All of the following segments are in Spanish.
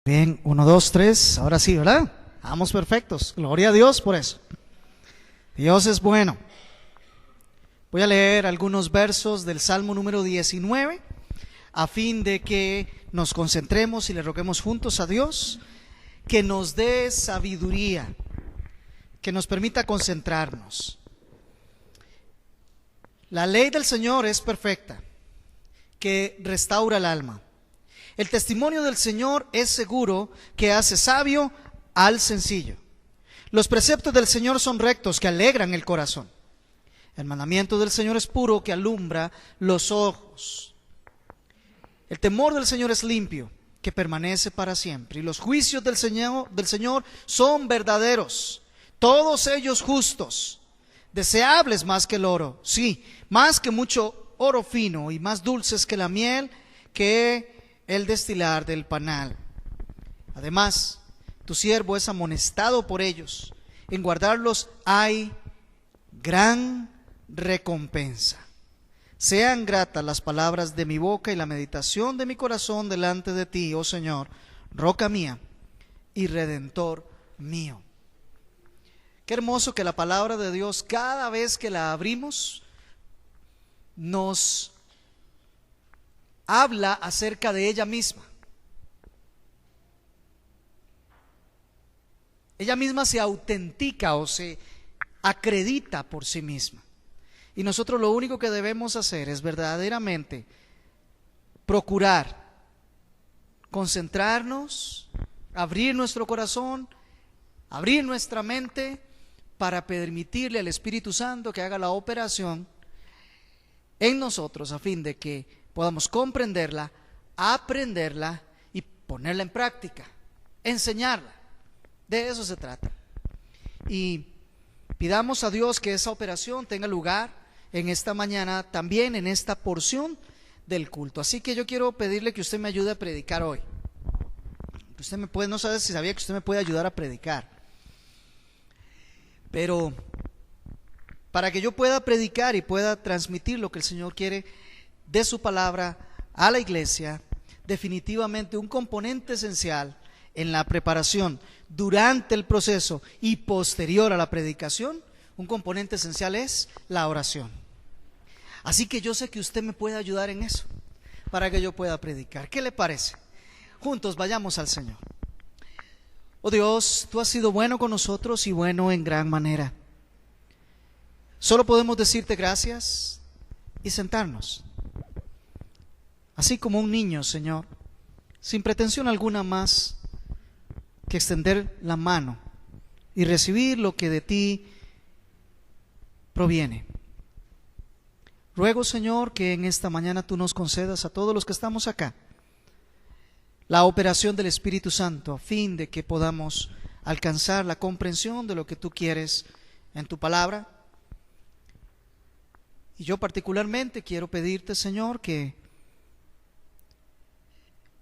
Bien, 1, 2, 3, ahora sí, ¿verdad? Vamos perfectos, gloria a Dios por eso. Dios es bueno. Voy a leer algunos versos del Salmo número 19 a fin de que nos concentremos y le roguemos juntos a Dios que nos dé sabiduría, que nos permita concentrarnos. La ley del Señor es perfecta, que restaura el alma. El testimonio del Señor es seguro, que hace sabio al sencillo. Los preceptos del Señor son rectos, que alegran el corazón. El mandamiento del Señor es puro, que alumbra los ojos. El temor del Señor es limpio, que permanece para siempre. Y los juicios del Señor son verdaderos, todos ellos justos, deseables más que el oro, sí, más que mucho oro fino, y más dulces que la miel, que el destilar del panal. Además, tu siervo es amonestado por ellos. En guardarlos hay gran recompensa. Sean gratas las palabras de mi boca y la meditación de mi corazón delante de ti, oh Señor, roca mía y redentor mío. Qué hermoso que la palabra de Dios, cada vez que la abrimos, nos habla acerca de ella misma. Ella misma se autentica o se acredita por sí misma. Y nosotros lo único que debemos hacer es verdaderamente procurar concentrarnos, abrir nuestro corazón, abrir nuestra mente para permitirle al Espíritu Santo que haga la operación en nosotros a fin de que podamos comprenderla, aprenderla y ponerla en práctica, enseñarla. De eso se trata. Y pidamos a Dios que esa operación tenga lugar en esta mañana, también en esta porción del culto. Así que yo quiero pedirle que usted me ayude a predicar hoy. Usted me puede, no sabe si sabía que usted me puede ayudar a predicar, pero para que yo pueda predicar y pueda transmitir lo que el Señor quiere de su palabra a la iglesia, definitivamente un componente esencial en la preparación durante el proceso y posterior a la predicación, un componente esencial es la oración. Así que yo sé que usted me puede ayudar en eso para que yo pueda predicar. ¿Qué le parece? Juntos vayamos al Señor. Oh Dios, tú has sido bueno con nosotros y bueno en gran manera. Solo podemos decirte gracias y sentarnos. Así como un niño, Señor, sin pretensión alguna más que extender la mano y recibir lo que de ti proviene. Ruego, Señor, que en esta mañana tú nos concedas a todos los que estamos acá la operación del Espíritu Santo a fin de que podamos alcanzar la comprensión de lo que tú quieres en tu palabra. Y yo particularmente quiero pedirte, Señor, que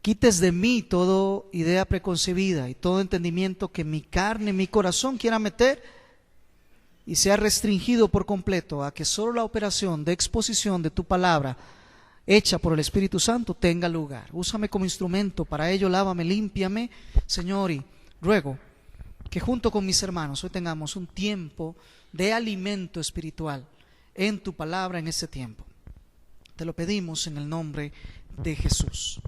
quites de mí toda idea preconcebida y todo entendimiento que mi carne, mi corazón quiera meter y sea restringido por completo a que solo la operación de exposición de tu palabra hecha por el Espíritu Santo tenga lugar. Úsame como instrumento para ello, lávame, límpiame, Señor, y ruego que junto con mis hermanos hoy tengamos un tiempo de alimento espiritual en tu palabra en este tiempo. Te lo pedimos en el nombre de Jesús.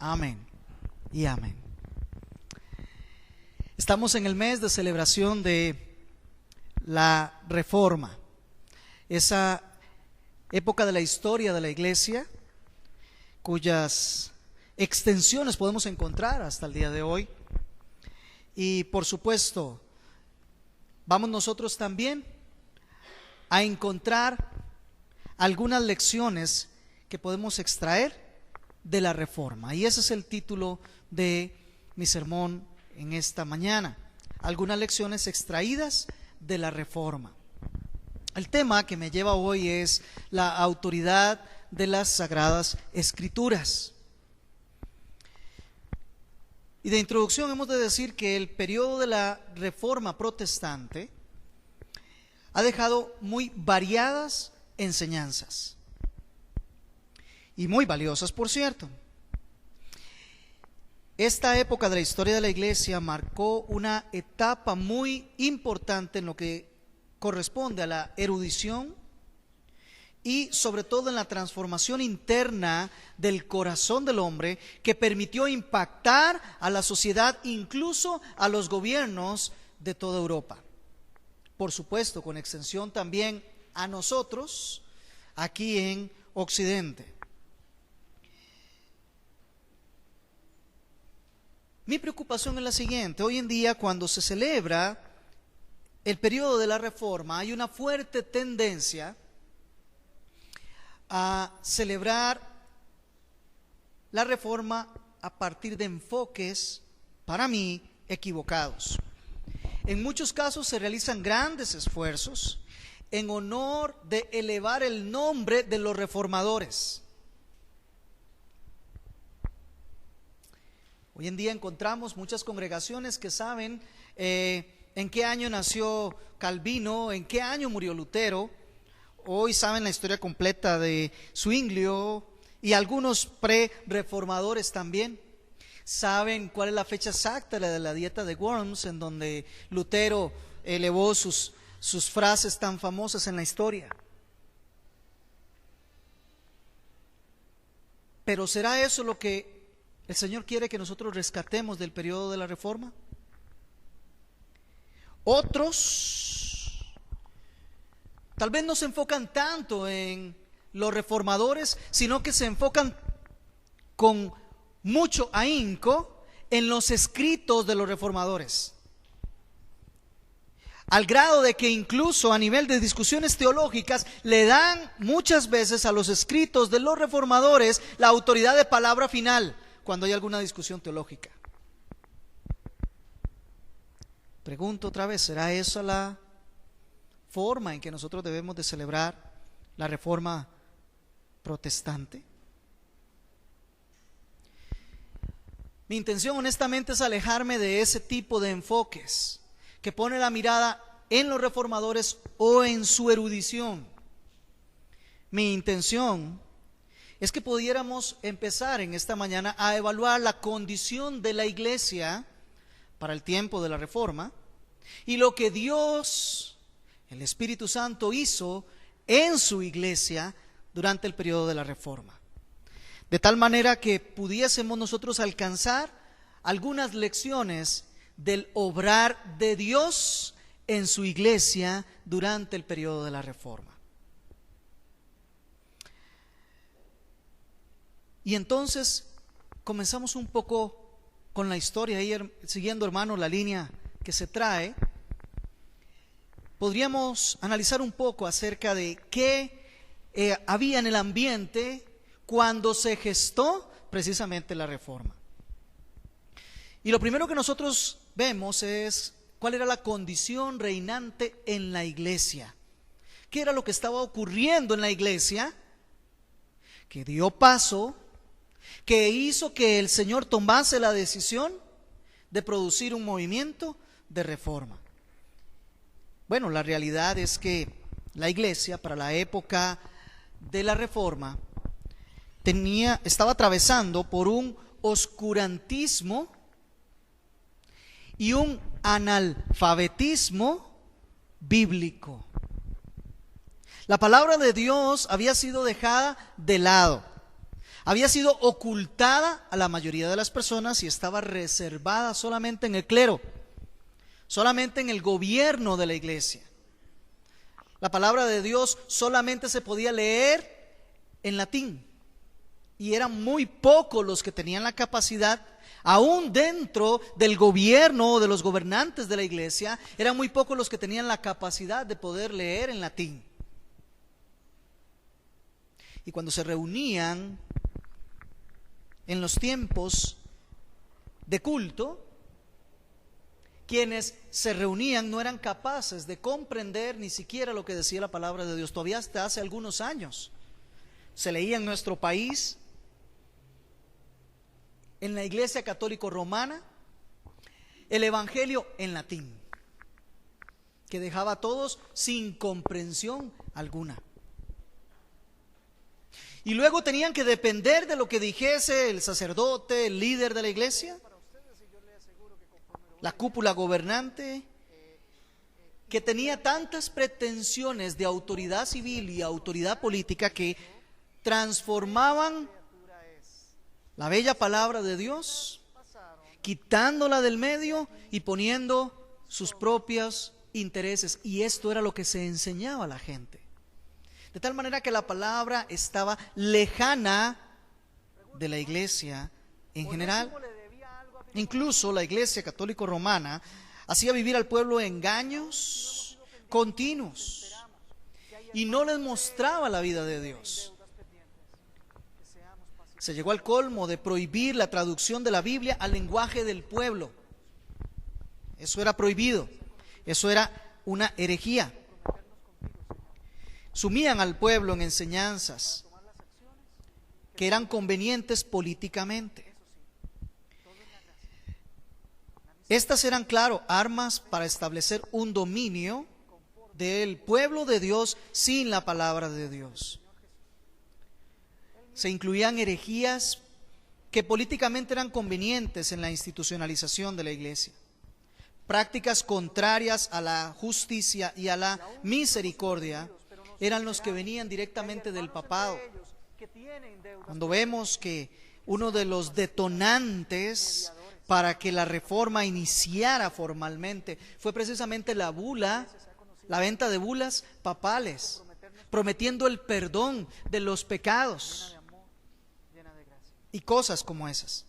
Amén y amén. Estamos en el mes de celebración de la Reforma, esa época de la historia de la iglesia cuyas extensiones podemos encontrar hasta el día de hoy. Y por supuesto, vamos nosotros también a encontrar algunas lecciones que podemos extraer de la Reforma. Y ese es el título de mi sermón en esta mañana. Algunas lecciones extraídas de la Reforma. El tema que me lleva hoy es la autoridad de las Sagradas Escrituras. Y de introducción hemos de decir que el periodo de la Reforma protestante ha dejado muy variadas enseñanzas y muy valiosas, por cierto. esta época de la historia de la iglesia marcó una etapa muy importante en lo que corresponde a la erudición y sobre todo en la transformación interna del corazón del hombre, que permitió impactar a la sociedad, incluso a los gobiernos de toda Europa. Por supuesto, con extensión también a nosotros aquí en Occidente. Mi preocupación es la siguiente: hoy en día, cuando se celebra el periodo de la Reforma, hay una fuerte tendencia a celebrar la Reforma a partir de enfoques, para mí, equivocados. En muchos casos se realizan grandes esfuerzos en honor de elevar el nombre de los reformadores. Hoy en día encontramos muchas congregaciones que saben en qué año nació Calvino, en qué año murió Lutero. Hoy saben la historia completa de Zwinglio y algunos pre-reformadores también. Saben cuál es la fecha exacta de la dieta de Worms, en donde Lutero elevó sus frases tan famosas en la historia. Pero ¿será eso lo que el Señor quiere que nosotros rescatemos del periodo de la Reforma? Otros tal vez no se enfocan tanto en los reformadores, sino que se enfocan con mucho ahínco en los escritos de los reformadores, al grado de que incluso a nivel de discusiones teológicas le dan muchas veces a los escritos de los reformadores la autoridad de palabra final cuando hay alguna discusión teológica. Pregunto otra vez, ¿será esa la forma en que nosotros debemos de celebrar la Reforma protestante? Mi intención honestamente es alejarme de ese tipo de enfoques que pone la mirada en los reformadores o en su erudición. Mi intención es que pudiéramos empezar en esta mañana a evaluar la condición de la iglesia para el tiempo de la Reforma y lo que Dios, el Espíritu Santo, hizo en su iglesia durante el periodo de la Reforma, de tal manera que pudiésemos nosotros alcanzar algunas lecciones del obrar de Dios en su iglesia durante el periodo de la Reforma. Y entonces comenzamos un poco con la historia, y siguiendo, hermano, la línea que se trae. Podríamos analizar un poco acerca de qué había en el ambiente cuando se gestó precisamente la Reforma. Y lo primero que nosotros vemos es cuál era la condición reinante en la iglesia. ¿Qué era lo que estaba ocurriendo en la iglesia? Que dio paso, que hizo que el Señor tomase la decisión de producir un movimiento de reforma. Bueno, la realidad es que la iglesia, para la época de la Reforma, estaba atravesando por un oscurantismo y un analfabetismo bíblico. La palabra de Dios había sido dejada de lado, había sido ocultada a la mayoría de las personas y estaba reservada solamente en el clero, solamente en el gobierno de la iglesia. La palabra de Dios solamente se podía leer en latín y eran muy pocos los que tenían la capacidad, aún dentro del gobierno o de los gobernantes de la iglesia, eran muy pocos los que tenían la capacidad de poder leer en latín. Y cuando se reunían en los tiempos de culto, quienes se reunían no eran capaces de comprender ni siquiera lo que decía la palabra de Dios. Todavía hasta hace algunos años se leía en nuestro país, en la Iglesia Católica Romana, el Evangelio en latín, que dejaba a todos sin comprensión alguna. Y luego tenían que depender de lo que dijese el sacerdote, el líder de la iglesia, la cúpula gobernante, que tenía tantas pretensiones de autoridad civil y autoridad política que transformaban la bella palabra de Dios, quitándola del medio y poniendo sus propios intereses. Y esto era lo que se enseñaba a la gente. De tal manera que la palabra estaba lejana de la iglesia en general. Incluso la iglesia católica romana hacía vivir al pueblo engaños continuos y no les mostraba la vida de Dios. Se llegó al colmo de prohibir la traducción de la Biblia al lenguaje del pueblo. Eso era prohibido. Eso era una herejía. Sumían al pueblo en enseñanzas que eran convenientes políticamente. Estas eran, claro, armas para establecer un dominio del pueblo de Dios sin la palabra de Dios. Se incluían herejías que políticamente eran convenientes en la institucionalización de la iglesia. Prácticas contrarias a la justicia y a la misericordia eran los que venían directamente del papado. Cuando vemos que uno de los detonantes para que la reforma iniciara formalmente fue precisamente la bula, la venta de bulas papales, prometiendo el perdón de los pecados y cosas como esas.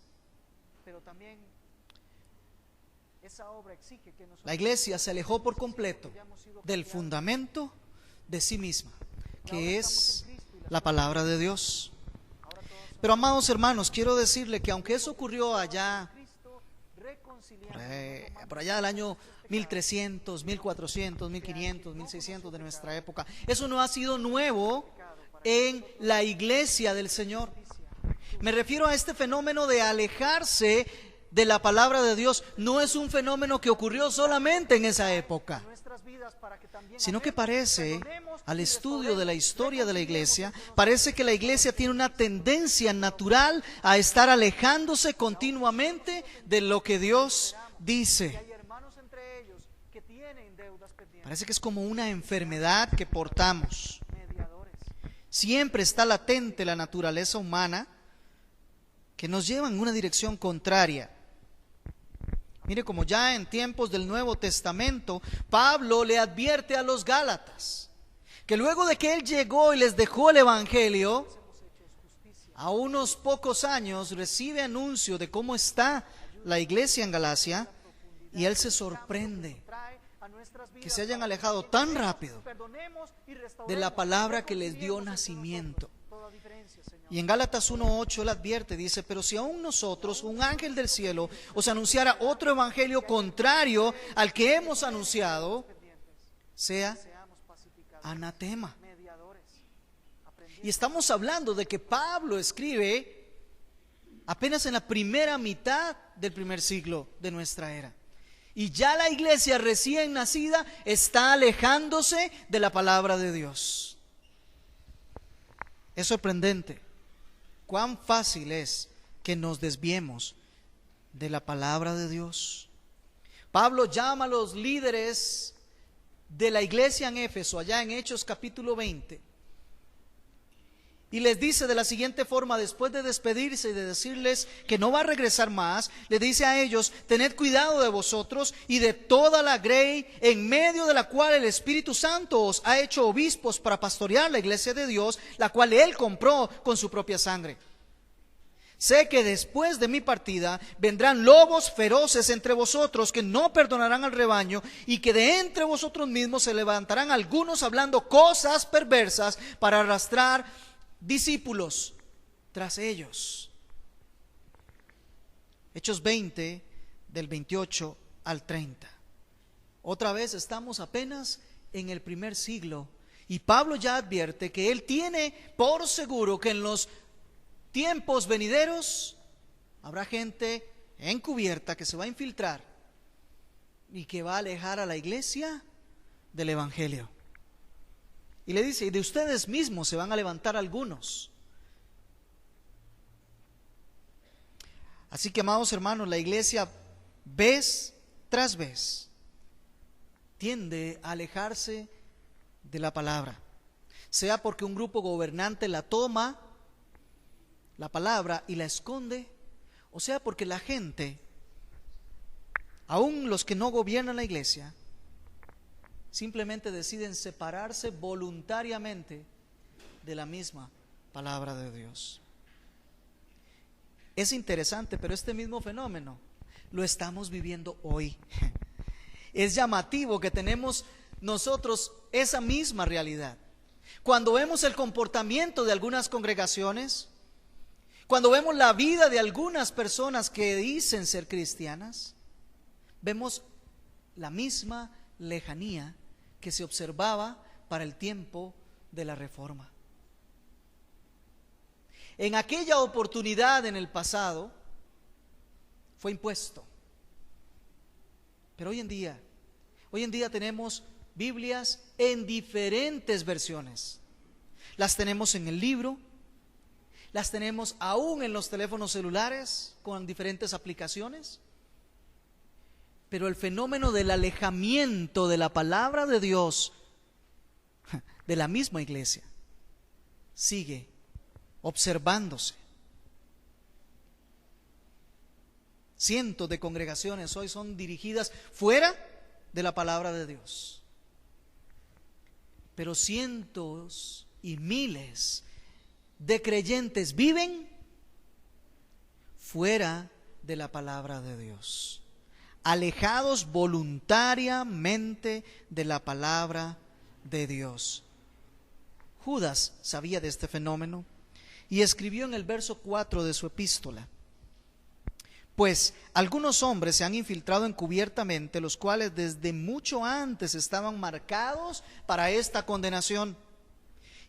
La iglesia se alejó por completo del fundamento de sí misma, que es la palabra de Dios. Pero, amados hermanos, quiero decirle que aunque eso ocurrió allá, por allá del año 1300, 1400, 1500, 1600 de nuestra época, eso no ha sido nuevo en la iglesia del Señor. Me refiero a este fenómeno de alejarse de la palabra de Dios. No es un fenómeno que ocurrió solamente en esa época, sino que parece, al estudio de la historia de la iglesia, parece que la iglesia tiene una tendencia natural a estar alejándose continuamente de lo que Dios dice. Parece que es como una enfermedad que portamos. Siempre está latente la naturaleza humana que nos lleva en una dirección contraria. Mire, como ya en tiempos del Nuevo Testamento, Pablo le advierte a los Gálatas que luego de que él llegó y les dejó el Evangelio, a unos pocos años recibe anuncio de cómo está la iglesia en Galacia, y él se sorprende que se hayan alejado tan rápido de la palabra que les dio nacimiento. Y en Gálatas 1:8 él advierte, dice: pero si aún nosotros, un ángel del cielo, os anunciara otro evangelio contrario al que hemos anunciado, sea anatema. Y estamos hablando de que Pablo escribe apenas en la primera mitad del primer siglo de nuestra era. Y ya la iglesia recién nacida está alejándose de la palabra de Dios. Es sorprendente cuán fácil es que nos desviemos de la palabra de Dios. Pablo llama a los líderes de la iglesia en Éfeso, allá en Hechos capítulo 20, y les dice de la siguiente forma, después de despedirse y de decirles que no va a regresar más, les dice a ellos: tened cuidado de vosotros y de toda la grey en medio de la cual el Espíritu Santo os ha hecho obispos para pastorear la iglesia de Dios, la cual Él compró con su propia sangre. Sé que después de mi partida vendrán lobos feroces entre vosotros que no perdonarán al rebaño, y que de entre vosotros mismos se levantarán algunos hablando cosas perversas para arrastrar discípulos tras ellos. Hechos 20, del 28 al 30. Otra vez estamos apenas en el primer siglo, y Pablo ya advierte que él tiene por seguro que en los tiempos venideros habrá gente encubierta que se va a infiltrar y que va a alejar a la iglesia del evangelio. Y le dice: y de ustedes mismos se van a levantar algunos. Así que, amados hermanos, la iglesia vez tras vez, tiende a alejarse de la palabra, sea porque un grupo gobernante la toma, la palabra, y la esconde, o sea porque la gente, aún los que no gobiernan la iglesia, simplemente deciden separarse voluntariamente de la misma palabra de Dios. Es interesante, pero este mismo fenómeno lo estamos viviendo hoy. Es llamativo que tenemos nosotros esa misma realidad. Cuando vemos el comportamiento de algunas congregaciones, cuando vemos la vida de algunas personas que dicen ser cristianas, vemos la misma lejanía que se observaba para el tiempo de la Reforma. En aquella oportunidad en el pasado fue impuesto. Pero hoy en día tenemos Biblias en diferentes versiones. Las tenemos en el libro, las tenemos aún en los teléfonos celulares con diferentes aplicaciones. Pero el fenómeno del alejamiento de la palabra de Dios de la misma iglesia sigue observándose. Cientos de congregaciones hoy son dirigidas fuera de la palabra de Dios. Pero cientos y miles de creyentes viven fuera de la palabra de Dios, alejados voluntariamente de la palabra de Dios. Judas sabía de este fenómeno y escribió en el verso 4 de su epístola: pues algunos hombres se han infiltrado encubiertamente, los cuales desde mucho antes estaban marcados para esta condenación,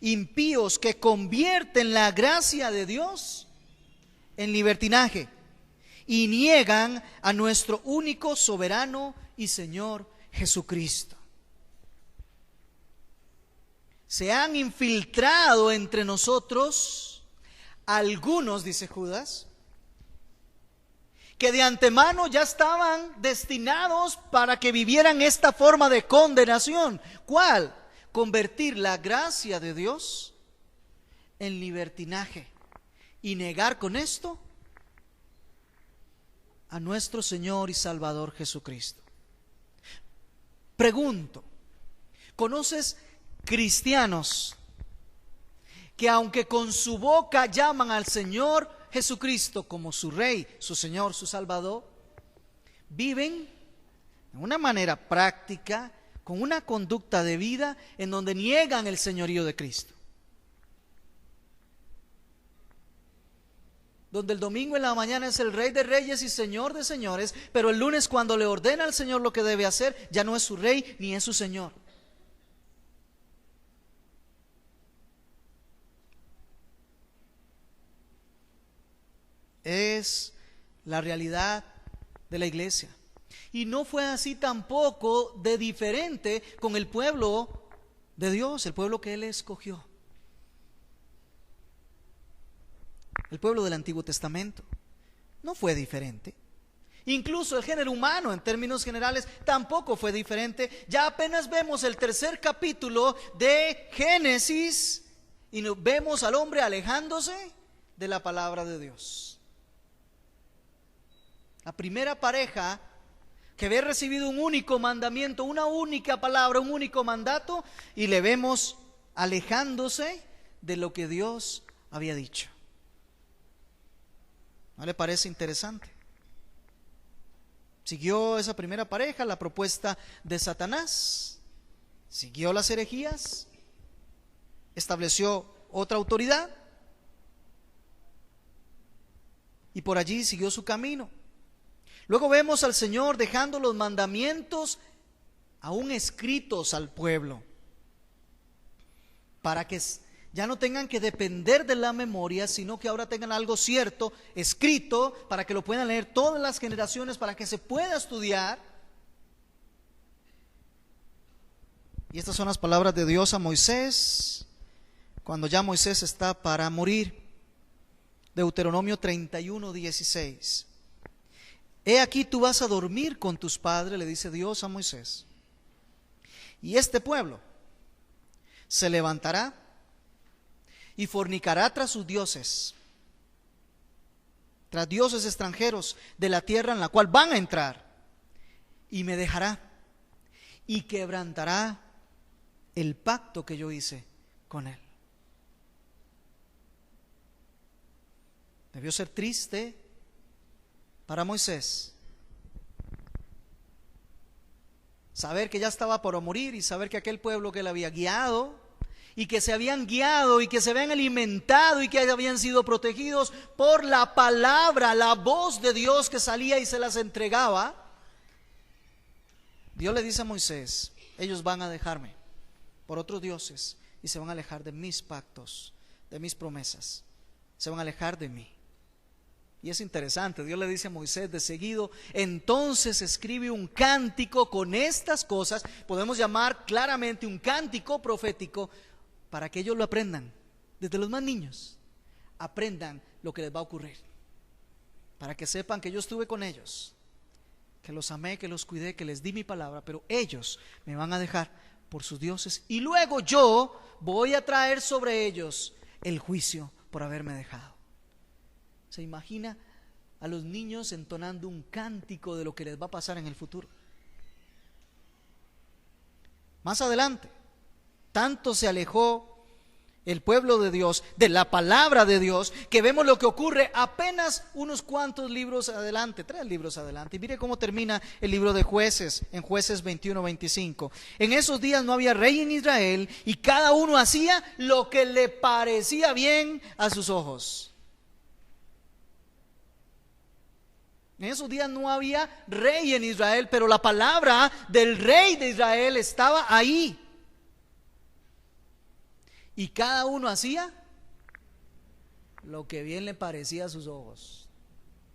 impíos que convierten la gracia de Dios en libertinaje y niegan a nuestro único soberano y Señor Jesucristo. Se han infiltrado entre nosotros algunos, dice Judas, que de antemano ya estaban destinados para que vivieran esta forma de condenación. ¿Cuál? Convertir la gracia de Dios en libertinaje y negar con esto a nuestro Señor y Salvador Jesucristo. Pregunto, ¿conoces cristianos que aunque con su boca llaman al Señor Jesucristo como su Rey, su Señor, su Salvador, viven de una manera práctica, con una conducta de vida en donde niegan el señorío de Cristo? Donde el domingo en la mañana es el Rey de Reyes y Señor de Señores, pero el lunes, cuando le ordena al Señor lo que debe hacer, ya no es su Rey ni es su Señor. Es la realidad de la iglesia. Y no fue así tampoco de diferente con el pueblo de Dios, el pueblo que Él escogió, el pueblo del Antiguo Testamento. No fue diferente. Incluso el género humano, en términos generales, tampoco fue diferente. Ya apenas vemos el tercer capítulo de Génesis y vemos al hombre alejándose de la palabra de Dios. La primera pareja que había recibido un único mandamiento, una única palabra, un único mandato, y le vemos alejándose de lo que Dios había dicho. ¿No le parece interesante? Siguió esa primera pareja la propuesta de Satanás, siguió las herejías, estableció otra autoridad y por allí siguió su camino. Luego vemos al Señor dejando los mandamientos aún escritos al pueblo, para que ya no tengan que depender de la memoria, sino que ahora tengan algo cierto, escrito, para que lo puedan leer todas las generaciones, para que se pueda estudiar. Y estas son las palabras de Dios a Moisés, cuando ya Moisés está para morir. Deuteronomio 31:16. He aquí tú vas a dormir con tus padres, le dice Dios a Moisés. Y este pueblo se levantará y fornicará tras sus dioses, tras dioses extranjeros de la tierra en la cual van a entrar, y me dejará y quebrantará el pacto que yo hice con él. Debió ser triste para Moisés saber que ya estaba por morir y saber que aquel pueblo que le había guiado y que se habían guiado y que se habían alimentado y que habían sido protegidos por la palabra, la voz de Dios que salía y se las entregaba. Dios le dice a Moisés: ellos van a dejarme por otros dioses y se van a alejar de mis pactos, de mis promesas, se van a alejar de mí. Y es interesante, Dios le dice a Moisés de seguido: entonces escribe un cántico con estas cosas, podemos llamar claramente un cántico profético, para que ellos lo aprendan, desde los más niños, aprendan lo que les va a ocurrir, para que sepan que yo estuve con ellos, que los amé, que los cuidé, que les di mi palabra, pero ellos me van a dejar por sus dioses y luego yo voy a traer sobre ellos el juicio por haberme dejado. ¿Se imagina a los niños entonando un cántico de lo que les va a pasar en el futuro? Más adelante, tanto se alejó el pueblo de Dios de la palabra de Dios, que vemos lo que ocurre apenas unos cuantos libros adelante, 3 libros adelante. Y mire cómo termina el libro de Jueces, en Jueces 21-25. En esos días no había rey en Israel, y cada uno hacía lo que le parecía bien a sus ojos. En esos días no había rey en Israel, pero la palabra del rey de Israel estaba ahí. Y cada uno hacía lo que bien le parecía a sus ojos.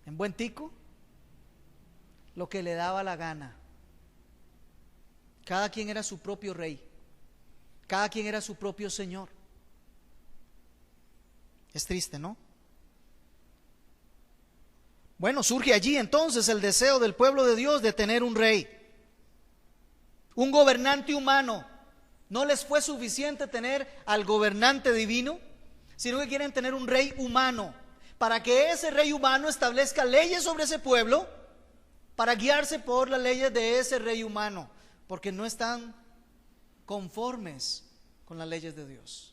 En buen tico, lo que le daba la gana. Cada quien era su propio rey. Cada quien era su propio señor. Es triste, ¿no? Bueno, surge allí entonces el deseo del pueblo de Dios de tener un rey, un gobernante humano. No les fue suficiente tener al gobernante divino, sino que quieren tener un rey humano, para que ese rey humano establezca leyes sobre ese pueblo, para guiarse por las leyes de ese rey humano, porque no están conformes con las leyes de Dios.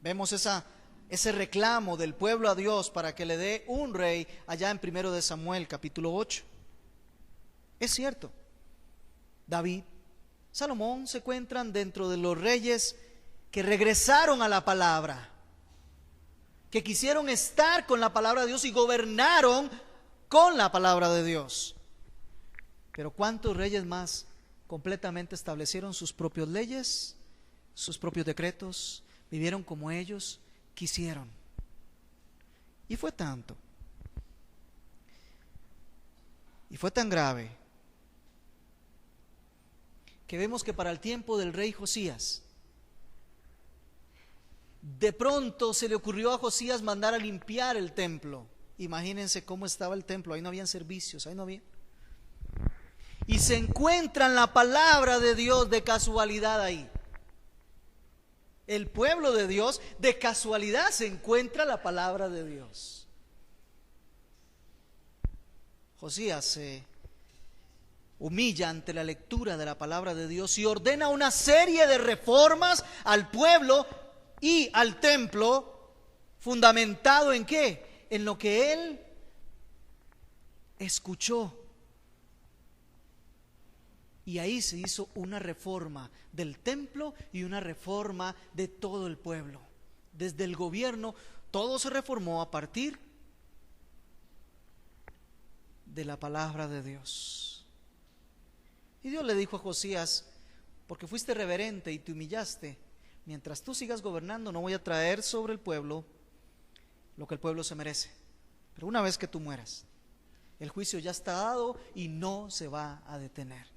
Vemos ese reclamo del pueblo a Dios para que le dé un rey allá en 1 de Samuel capítulo 8. Es cierto, David, Salomón se encuentran dentro de los reyes que regresaron a la palabra, que quisieron estar con la palabra de Dios y gobernaron con la palabra de Dios. Pero ¿cuántos reyes más completamente establecieron sus propias leyes, sus propios decretos, vivieron como ellos quisieron? Y fue tanto, y fue tan grave, que vemos que para el tiempo del rey Josías, de pronto se le ocurrió a Josías mandar a limpiar el templo. Imagínense cómo estaba el templo, ahí no habían servicios, ahí no había. Y se encuentra la palabra de Dios de casualidad ahí. El pueblo de Dios de casualidad se encuentra la palabra de Dios. Josías se humilla ante la lectura de la palabra de Dios y ordena una serie de reformas al pueblo y al templo, fundamentado ¿en qué? En lo que él escuchó. Y ahí se hizo una reforma del templo y una reforma de todo el pueblo. Desde el gobierno, todo se reformó a partir de la palabra de Dios. Y Dios le dijo a Josías: porque fuiste reverente y te humillaste, mientras tú sigas gobernando no voy a traer sobre el pueblo lo que el pueblo se merece. Pero una vez que tú mueras, el juicio ya está dado y no se va a detener.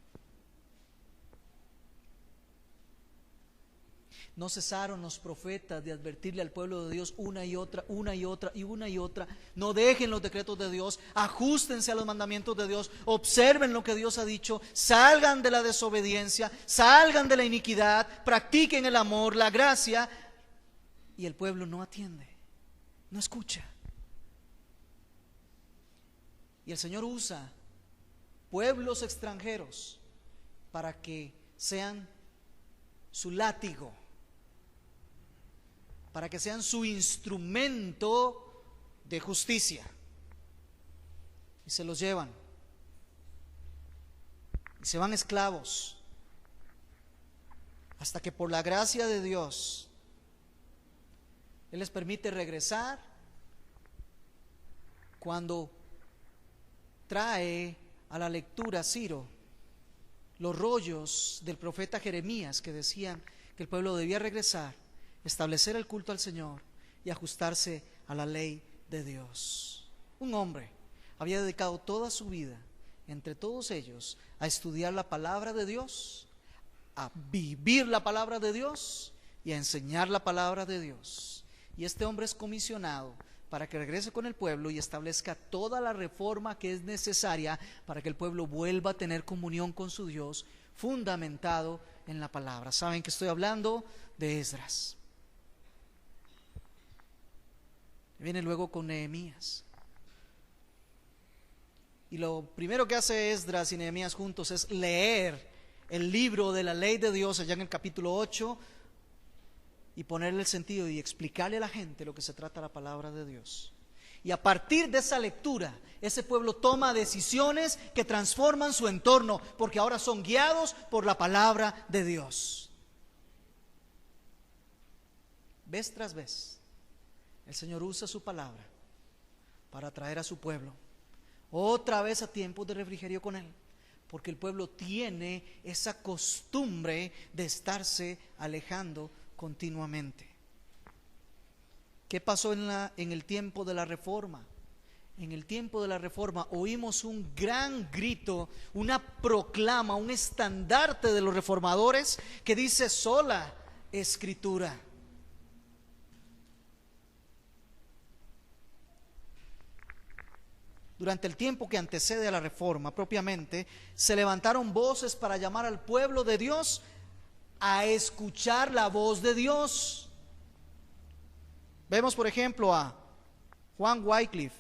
No cesaron los profetas de advertirle al pueblo de Dios una y otra. No dejen los decretos de Dios, ajustense a los mandamientos de Dios, observen lo que Dios ha dicho, salgan de la desobediencia, salgan de la iniquidad, practiquen el amor, la gracia. Y el pueblo no atiende, no escucha. Y el Señor usa pueblos extranjeros para que sean su látigo, para que sean su instrumento de justicia. Y se los llevan. Y se van esclavos. Hasta que por la gracia de Dios, Él les permite regresar cuando trae a la lectura Ciro los rollos del profeta Jeremías que decían que el pueblo debía regresar, establecer el culto al Señor y ajustarse a la ley de Dios. Un hombre había dedicado toda su vida, entre todos ellos, a estudiar la palabra de Dios, a vivir la palabra de Dios y a enseñar la palabra de Dios. Y este hombre es comisionado para que regrese con el pueblo y establezca toda la reforma que es necesaria para que el pueblo vuelva a tener comunión con su Dios, fundamentado en la palabra. Saben que estoy hablando de Esdras. Viene luego con Nehemías. Y lo primero que hace Esdras y Nehemías juntos es leer el libro de la ley de Dios allá en el capítulo 8 y ponerle el sentido y explicarle a la gente lo que se trata la palabra de Dios. Y a partir de esa lectura, ese pueblo toma decisiones que transforman su entorno, porque ahora son guiados por la palabra de Dios. Vez tras vez, el Señor usa su palabra para traer a su pueblo otra vez a tiempos de refrigerio con Él, porque el pueblo tiene esa costumbre de estarse alejando continuamente. ¿Qué pasó en el tiempo de la Reforma? En el tiempo de la Reforma oímos un gran grito, una proclama, un estandarte de los reformadores que dice: sola Escritura. Durante el tiempo que antecede a la Reforma propiamente, se levantaron voces para llamar al pueblo de Dios a escuchar la voz de Dios. Vemos por ejemplo a Juan Wycliffe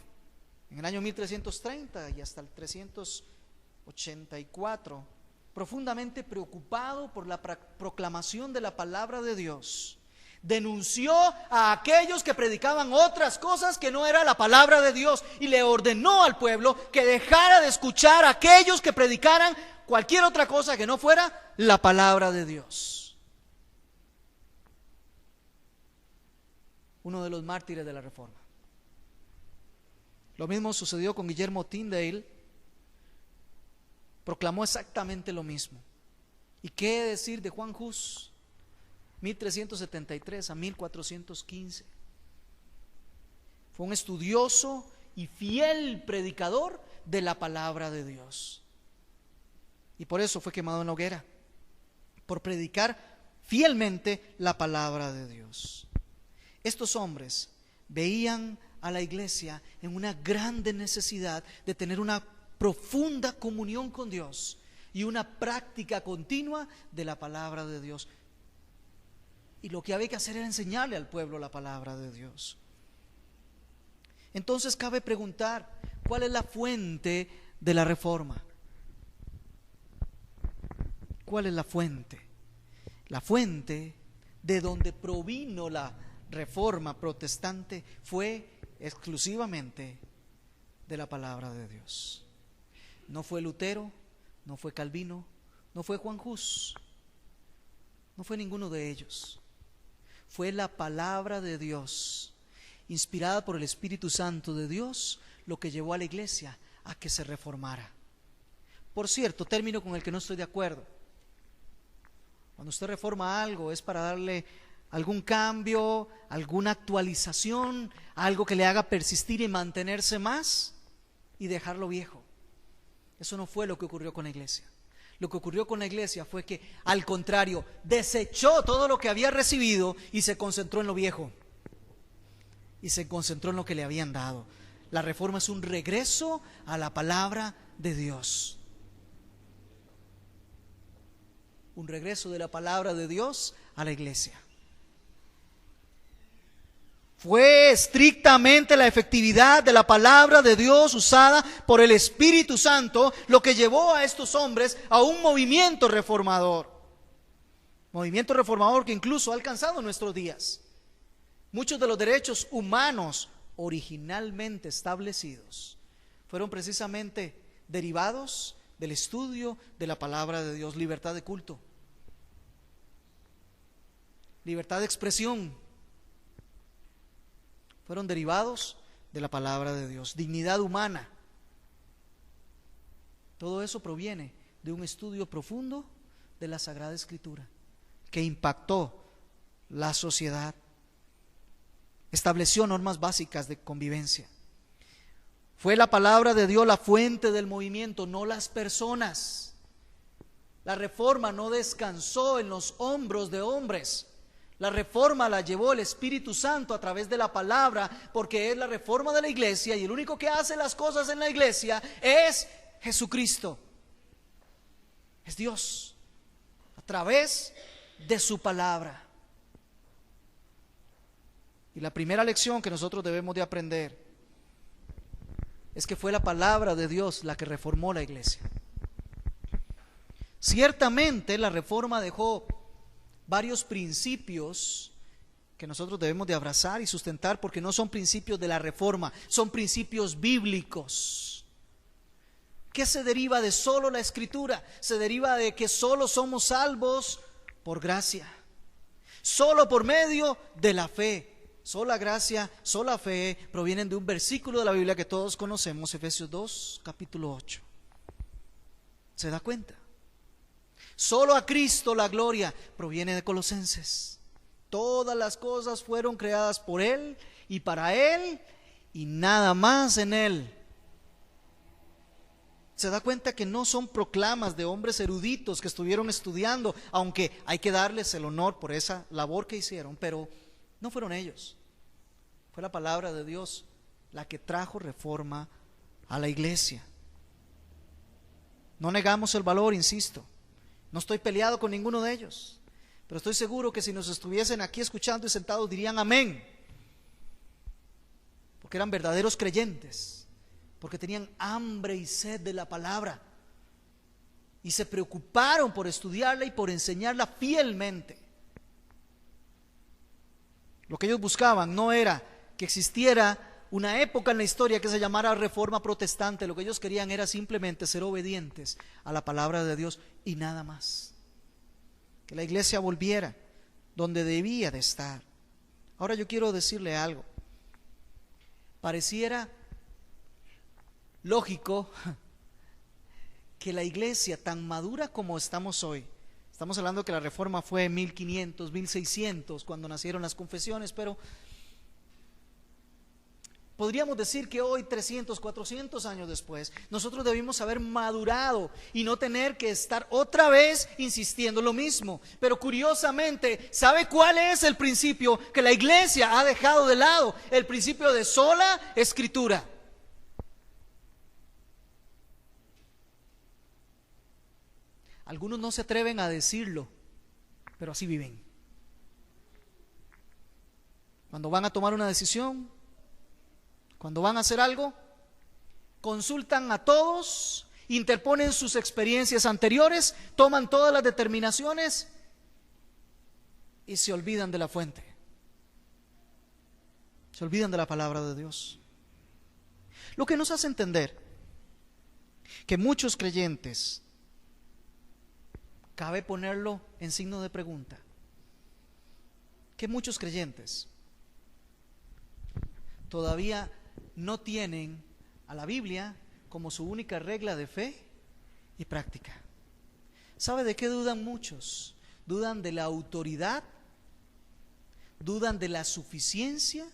en el año 1330 y hasta el 384, profundamente preocupado por la proclamación de la palabra de Dios. Denunció a aquellos que predicaban otras cosas que no era la palabra de Dios y le ordenó al pueblo que dejara de escuchar a aquellos que predicaran cualquier otra cosa que no fuera la palabra de Dios. Uno de los mártires de la Reforma. Lo mismo sucedió con Guillermo Tyndale. Proclamó exactamente lo mismo. ¿Y qué decir de Juan Hus? 1373 a 1415. Fue un estudioso y fiel predicador de la palabra de Dios. Y por eso fue quemado en la hoguera, por predicar fielmente la palabra de Dios. Estos hombres veían a la iglesia en una grande necesidad de tener una profunda comunión con Dios y una práctica continua de la palabra de Dios. Y lo que había que hacer era enseñarle al pueblo la palabra de Dios. Entonces cabe preguntar, ¿cuál es la fuente de la Reforma? ¿Cuál es la fuente? La fuente de donde provino la Reforma protestante fue exclusivamente de la palabra de Dios. No fue Lutero, no fue Calvino, no fue Juan Hus, no fue ninguno de ellos. Fue la palabra de Dios, inspirada por el Espíritu Santo de Dios, lo que llevó a la iglesia a que se reformara. Por cierto, término con el que no estoy de acuerdo. Cuando usted reforma algo es para darle algún cambio, alguna actualización, algo que le haga persistir y mantenerse más y dejar lo viejo. Eso no fue lo que ocurrió con la iglesia. Lo que ocurrió con la iglesia fue que, al contrario, desechó todo lo que había recibido y se concentró en lo viejo. Y se concentró en lo que le habían dado. La reforma es un regreso a la palabra de Dios. Un regreso de la palabra de Dios a la iglesia. Fue estrictamente la efectividad de la palabra de Dios usada por el Espíritu Santo lo que llevó a estos hombres a un movimiento reformador. Movimiento reformador que incluso ha alcanzado nuestros días. Muchos de los derechos humanos originalmente establecidos fueron precisamente derivados del estudio de la palabra de Dios. Libertad de culto, libertad de expresión, fueron derivados de la palabra de Dios. Dignidad humana, todo eso proviene de un estudio profundo de la Sagrada Escritura que impactó la sociedad, estableció normas básicas de convivencia. Fue la palabra de Dios la fuente del movimiento, no las personas. La reforma no descansó en los hombros de hombres. La reforma la llevó el Espíritu Santo a través de la palabra, porque es la reforma de la iglesia, y el único que hace las cosas en la iglesia es Jesucristo. Es Dios, a través de su palabra. Y la primera lección que nosotros debemos de aprender es que fue la palabra de Dios la que reformó la iglesia. Ciertamente la reforma dejó varios principios que nosotros debemos de abrazar y sustentar, porque no son principios de la reforma, son principios bíblicos. ¿Qué se deriva de solo la Escritura? Se deriva de que solo somos salvos por gracia, solo por medio de la fe. Sola gracia, sola fe provienen de un versículo de la Biblia que todos conocemos, Efesios 2, capítulo 8. ¿Se da cuenta? Solo a Cristo la gloria proviene de Colosenses. Todas las cosas fueron creadas por Él y para Él, y nada más en Él. Se da cuenta que no son proclamas de hombres eruditos que estuvieron estudiando, aunque hay que darles el honor por esa labor que hicieron, pero no fueron ellos. Fue la palabra de Dios la que trajo reforma a la iglesia. No negamos el valor, insisto. No estoy peleado con ninguno de ellos, pero estoy seguro que si nos estuviesen aquí escuchando y sentados dirían amén, porque eran verdaderos creyentes, porque tenían hambre y sed de la palabra y se preocuparon por estudiarla y por enseñarla fielmente. Lo que ellos buscaban no era que existiera una época en la historia que se llamara reforma protestante. Lo que ellos querían era simplemente ser obedientes a la palabra de Dios y nada más. Que la iglesia volviera donde debía de estar. Ahora yo quiero decirle algo. Pareciera lógico que la iglesia tan madura como estamos hoy, estamos hablando que la reforma fue en 1500, 1600 cuando nacieron las confesiones, pero podríamos decir que hoy, 300, 400 años después, nosotros debimos haber madurado y no tener que estar otra vez insistiendo lo mismo. Pero curiosamente, ¿sabe cuál es el principio que la iglesia ha dejado de lado? El principio de sola Escritura. Algunos no se atreven a decirlo, pero así viven. Cuando van a tomar una decisión, cuando van a hacer algo, consultan a todos, interponen sus experiencias anteriores, toman todas las determinaciones y se olvidan de la fuente. Se olvidan de la palabra de Dios. Lo que nos hace entender que muchos creyentes, cabe ponerlo en signo de pregunta, que muchos creyentes todavía no tienen a la Biblia como su única regla de fe y práctica. ¿Sabe de qué dudan muchos? Dudan de la autoridad, dudan de la suficiencia,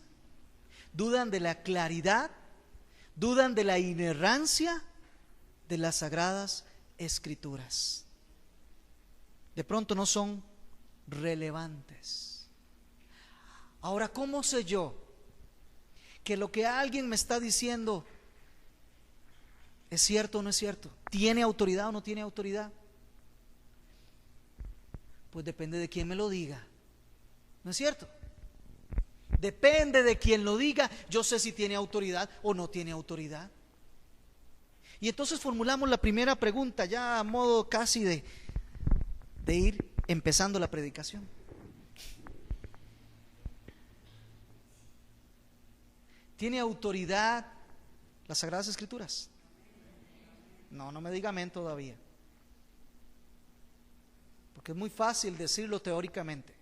dudan de la claridad, dudan de la inerrancia de las Sagradas Escrituras. de pronto no son relevantes. Ahora, ¿cómo sé yo que lo que alguien me está diciendo es cierto o no es cierto? ¿Tiene autoridad o no tiene autoridad? Pues depende de quién me lo diga, ¿no es cierto? Depende de quien lo diga, yo sé si tiene autoridad o no tiene autoridad. Y entonces formulamos la primera pregunta, ya a modo casi de ir empezando la predicación. ¿Tiene autoridad las Sagradas Escrituras? No me diga amén todavía, porque es muy fácil decirlo teóricamente.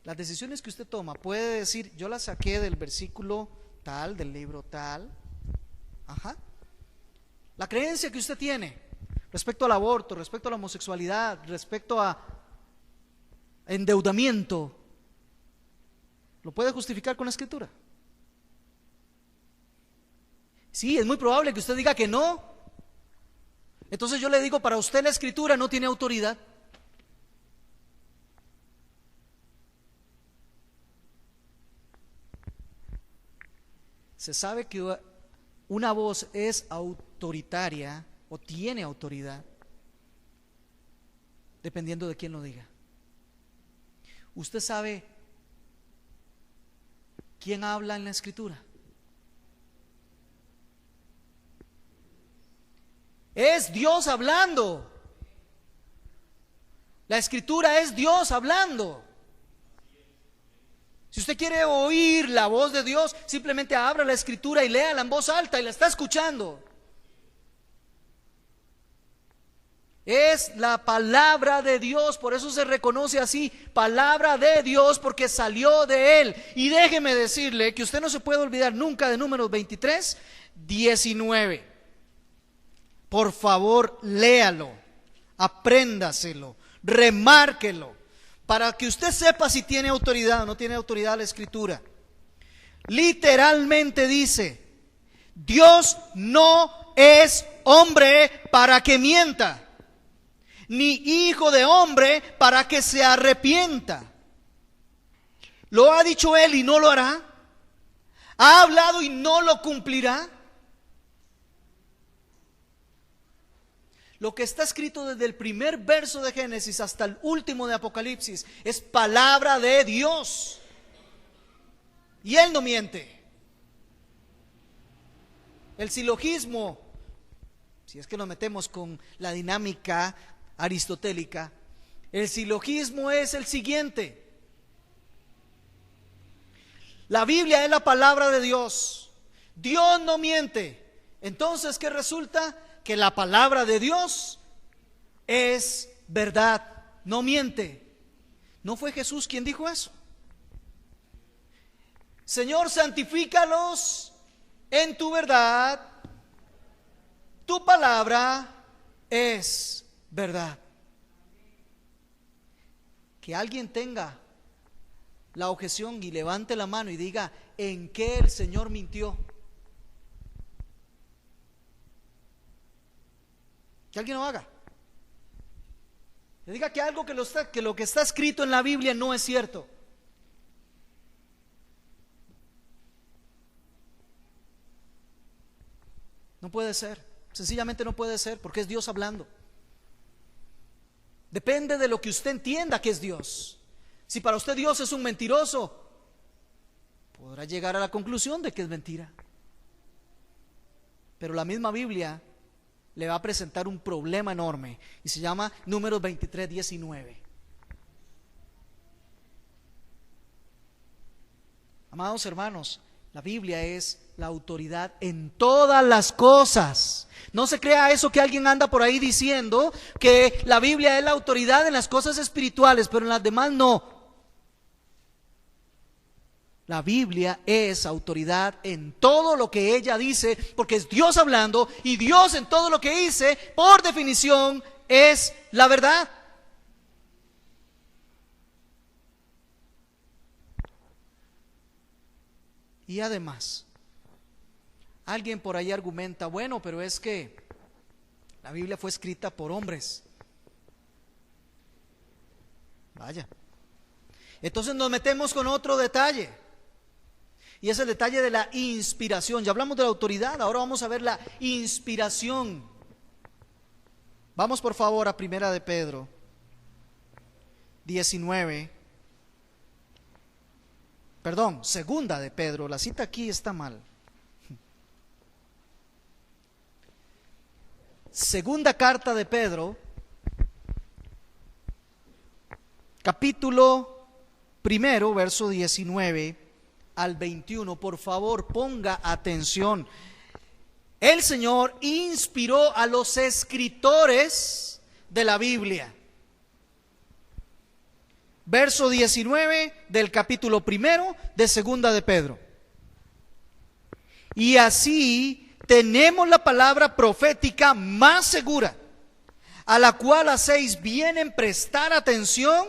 Las decisiones que usted toma, puede decir, yo las saqué del versículo tal, del libro tal. La creencia que usted tiene respecto al aborto, respecto a la homosexualidad, respecto a endeudamiento, ¿lo puede justificar con la Escritura? Sí, es muy probable que usted diga que no. Entonces yo le digo, para usted la Escritura no tiene autoridad. Se sabe que una voz es autoritaria o tiene autoridad dependiendo de quién lo diga. ¿Usted sabe quién habla en la Escritura? Es Dios hablando. La Escritura es Dios hablando. Si usted quiere oír la voz de Dios, simplemente abra la Escritura y léala en voz alta y la está escuchando. Es la palabra de Dios, por eso se reconoce así, palabra de Dios, porque salió de Él. Y déjeme decirle que usted no se puede olvidar nunca de Números 23, 19. Por favor, léalo, apréndaselo, remárquelo, para que usted sepa si tiene autoridad o no tiene autoridad la Escritura. Literalmente dice, Dios no es hombre para que mienta, ni hijo de hombre para que se arrepienta. ¿Lo ha dicho Él y no lo hará? ¿Ha hablado y no lo cumplirá? Lo que está escrito desde el primer verso de Génesis hasta el último de Apocalipsis es palabra de Dios. Y Él no miente. El silogismo, si es que nos metemos con la dinámica aristotélica, el silogismo es el siguiente: la Biblia es la palabra de Dios, Dios no miente. Entonces, ¿qué resulta? Que la palabra de Dios es verdad, no miente. ¿No fue Jesús quien dijo eso? Señor, santifícalos en tu verdad, tu palabra es verdad. Que alguien tenga la objeción y levante la mano y diga, ¿en qué el Señor mintió? Que alguien lo haga. Que diga que algo que lo que está escrito en la Biblia no es cierto. No puede ser. Sencillamente no puede ser, porque es Dios hablando. Depende de lo que usted entienda que es Dios. Si para usted Dios es un mentiroso, podrá llegar a la conclusión de que es mentira. Pero la misma Biblia le va a presentar un problema enorme y se llama Números 23, 19. Amados hermanos, la Biblia es la autoridad en todas las cosas. No se crea eso que alguien anda por ahí diciendo, que la Biblia es la autoridad en las cosas espirituales, pero en las demás no. La Biblia es autoridad en todo lo que ella dice, porque es Dios hablando, y Dios en todo lo que dice, por definición, es la verdad. Y además, alguien por ahí argumenta, bueno, pero es que La Biblia fue escrita por hombres. Vaya. Entonces nos metemos con otro detalle. Y es el detalle de la inspiración. Ya hablamos de la autoridad, ahora vamos a ver la inspiración. Vamos por favor a Primera de Pedro 19. Perdón, Segunda de Pedro, la cita aquí está mal. Segunda carta de Pedro, capítulo primero, verso 19 al 21. Por favor, ponga atención. El Señor inspiró a los escritores de la Biblia. Verso 19 del capítulo primero de Segunda de Pedro. Y así tenemos la palabra profética más segura, a la cual hacéis bien en prestar atención,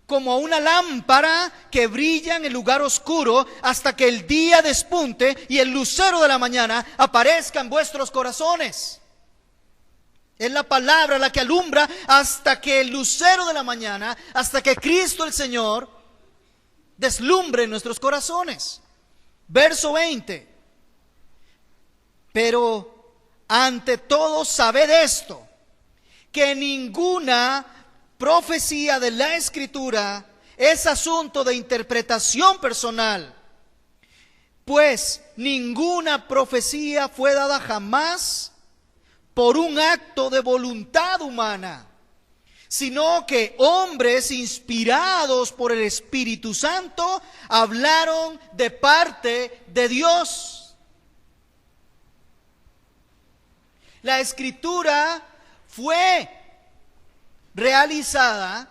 como a una lámpara que brilla en el lugar oscuro, hasta que el día despunte y el lucero de la mañana aparezca en vuestros corazones. Es la palabra la que alumbra hasta que el lucero de la mañana, hasta que Cristo el Señor deslumbre en nuestros corazones. Verso 20. Pero ante todo sabed esto, que ninguna profecía de la Escritura es asunto de interpretación personal, pues ninguna profecía fue dada jamás por un acto de voluntad humana, sino que hombres inspirados por el Espíritu Santo hablaron de parte de Dios. La Escritura fue realizada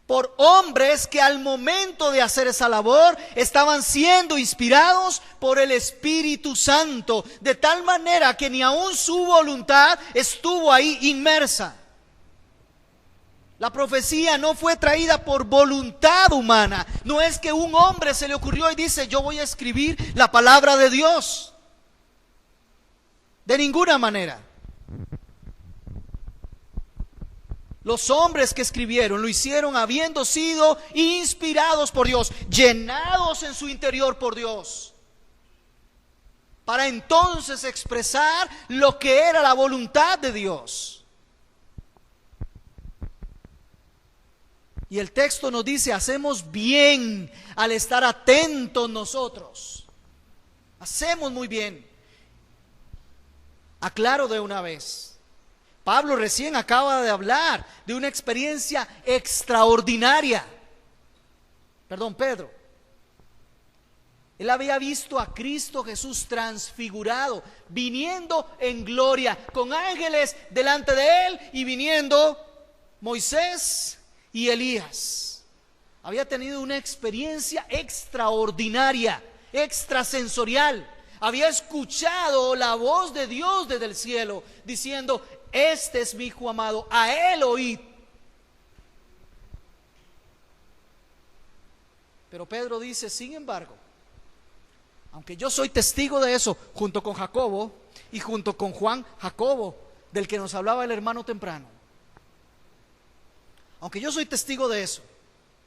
por hombres que al momento de hacer esa labor estaban siendo inspirados por el Espíritu Santo, de tal manera que ni aun su voluntad estuvo ahí inmersa. La profecía no fue traída por voluntad humana. No es que un hombre se le ocurrió y dice: yo voy a escribir la palabra de Dios. De ninguna manera. Los hombres que escribieron lo hicieron habiendo sido inspirados por Dios, llenados en su interior por Dios, para entonces expresar lo que era la voluntad de Dios. Y el texto nos dice: hacemos bien al estar atentos nosotros. Hacemos muy bien. Aclaro de una vez. Pablo recién acaba de hablar de una experiencia extraordinaria. Pedro. Él había visto a Cristo Jesús transfigurado, viniendo en gloria, con ángeles delante de él, y viniendo Moisés y Elías. Había tenido una experiencia extraordinaria, extrasensorial. Había escuchado la voz de Dios desde el cielo, diciendo: este es mi Hijo amado, a él oíd. Pero Pedro dice: sin embargo, aunque yo soy testigo de eso, junto con Jacobo y junto con Juan, Jacobo, del que nos hablaba el hermano temprano, aunque yo soy testigo de eso,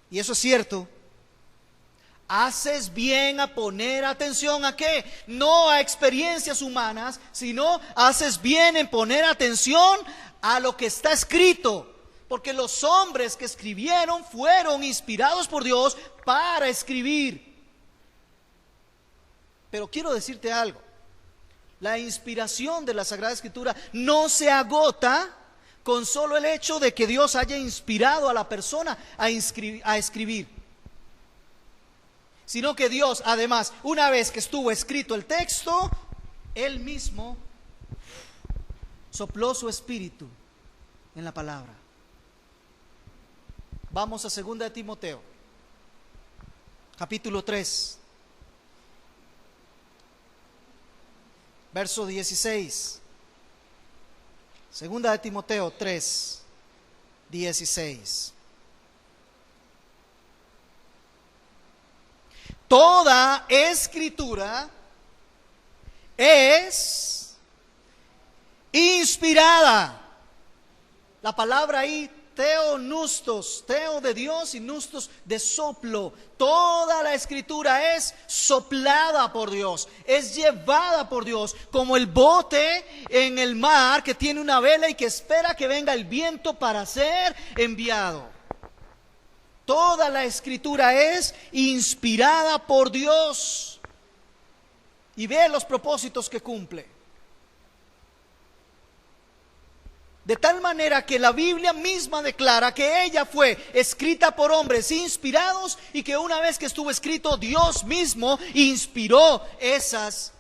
y eso es cierto, haces bien a poner atención ¿a qué? No a experiencias humanas, sino haces bien en poner atención a lo que está escrito. Porque los hombres que escribieron fueron inspirados por Dios para escribir. Pero quiero decirte algo: la inspiración de la Sagrada Escritura no se agota con solo el hecho de que Dios haya inspirado a la persona a escribir. Sino que Dios, además, una vez que estuvo escrito el texto, Él mismo sopló su espíritu en la palabra. Vamos a 2 de Timoteo, capítulo 3, verso 16. 2 de Timoteo 3, 16. Toda escritura es inspirada. La palabra ahí, teonustos, teo de Dios y nustos de soplo. Toda la escritura es soplada por Dios, es llevada por Dios, como el bote en el mar que tiene una vela y que espera que venga el viento para ser enviado. Toda la escritura es inspirada por Dios y ve los propósitos que cumple. De tal manera que la Biblia misma declara que ella fue escrita por hombres inspirados y que una vez que estuvo escrito, Dios mismo inspiró esas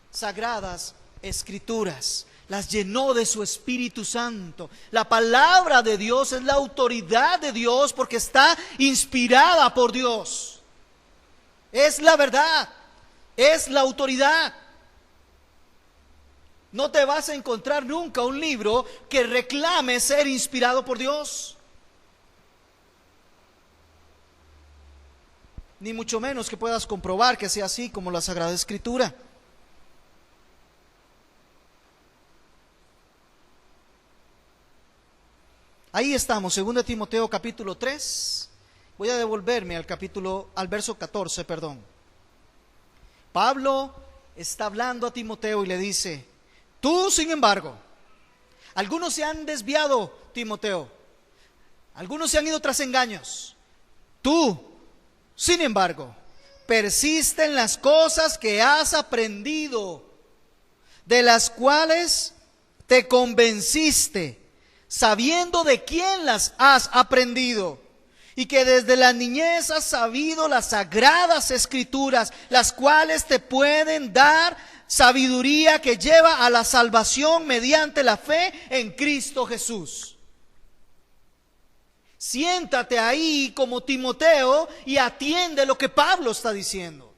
sagradas escrituras. Las llenó de su Espíritu Santo. La palabra de Dios es la autoridad de Dios porque está inspirada por Dios. Es la verdad, es la autoridad. No te vas a encontrar nunca un libro que reclame ser inspirado por Dios. Ni mucho menos que puedas comprobar que sea así como la Sagrada Escritura. Ahí estamos, 2 Timoteo capítulo 3. Voy a devolverme al verso 14, perdón. Pablo está hablando a Timoteo y le dice: tú, sin embargo, algunos se han desviado, Timoteo, algunos se han ido tras engaños. Tú, sin embargo, persiste en las cosas que has aprendido, de las cuales te convenciste, sabiendo de quién las has aprendido, y que desde la niñez has sabido las sagradas escrituras, las cuales te pueden dar sabiduría que lleva a la salvación mediante la fe en Cristo Jesús. Siéntate ahí como Timoteo y atiende lo que Pablo está diciendo.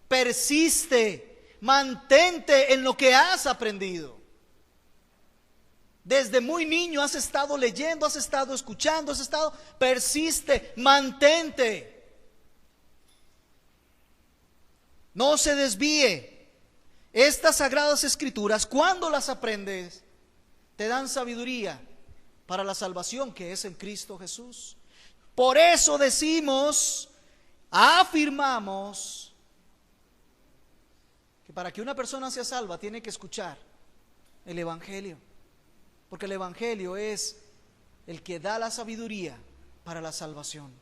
Persiste, mantente en lo que has aprendido. Desde muy niño has estado leyendo, has estado escuchando, persiste, mantente. No se desvíe. Estas sagradas escrituras, cuando las aprendes, te dan sabiduría para la salvación que es en Cristo Jesús. Por eso decimos, afirmamos, que para que una persona sea salva tiene que escuchar el Evangelio. Porque el Evangelio es el que da la sabiduría para la salvación.